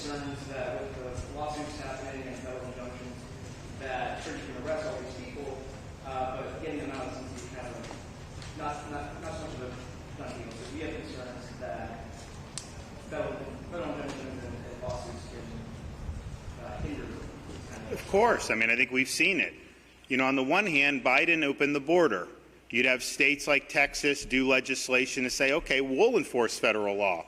concerns that with the lawsuits happening and federal injunctions that church can arrest all these people, but getting them out seems to be kind of not so much of a done deal. So we have concerns that federal injunctions and lawsuits can hinder. Of course. I mean, I think we've seen it. You know, on the one hand, Biden opened the border. You'd have states like Texas do legislation to say, okay, we'll enforce federal law.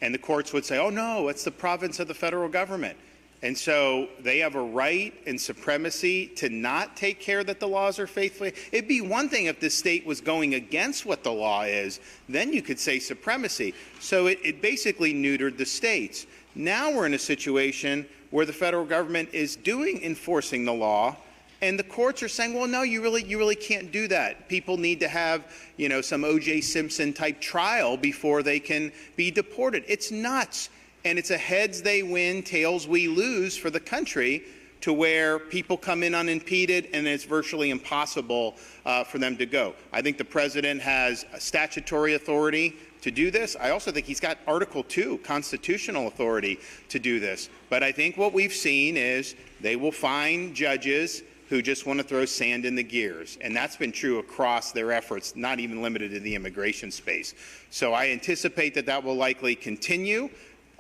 And the courts would say, oh, no, it's the province of the federal government. And so they have a right and supremacy to not take care that the laws are faithfully. It'd be one thing if the state was going against what the law is. Then you could say supremacy. So it basically neutered the states. Now we're in a situation where the federal government is enforcing the law. And the courts are saying, well, no, you really can't do that. People need to have, you know, some O.J. Simpson type trial before they can be deported. It's nuts. And it's a heads they win, tails we lose for the country, to where people come in unimpeded and it's virtually impossible for them to go. I think the president has a statutory authority to do this. I also think he's got Article 2 constitutional authority to do this. But I think what we've seen is they will find judges who just want to throw sand in the gears. And that's been true across their efforts, not even limited to the immigration space. So I anticipate that that will likely continue.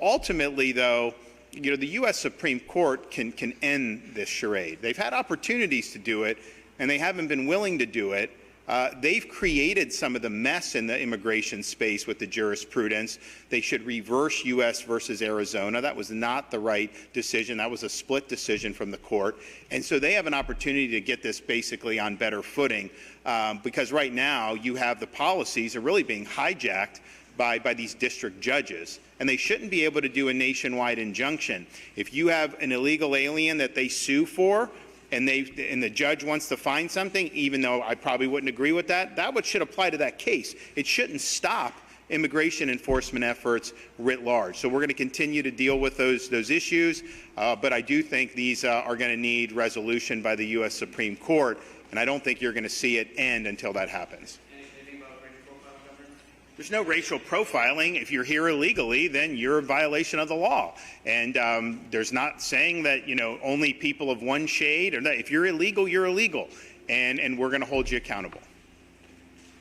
Ultimately, though, you know, the U.S. Supreme Court can end this charade. They've had opportunities to do it, and they haven't been willing to do it. They've created some of the mess in the immigration space with the jurisprudence. They should reverse U.S. versus Arizona. That was not the right decision. That was a split decision from the court. And so they have an opportunity to get this basically on better footing, because right now you have the policies are really being hijacked by these district judges. And they shouldn't be able to do a nationwide injunction. If you have an illegal alien that they sue for, and the judge wants to find something, even though I probably wouldn't agree with that, that should apply to that case. It shouldn't stop immigration enforcement efforts writ large. So we're going to continue to deal with those issues, but I do think these are going to need resolution by the U.S. Supreme Court, and I don't think you're going to see it end until that happens. There's no racial profiling. If you're here illegally, then you're in violation of the law. And there's not saying that, you know, only people of one shade, or that if you're illegal, you're illegal. And we're going to hold you accountable.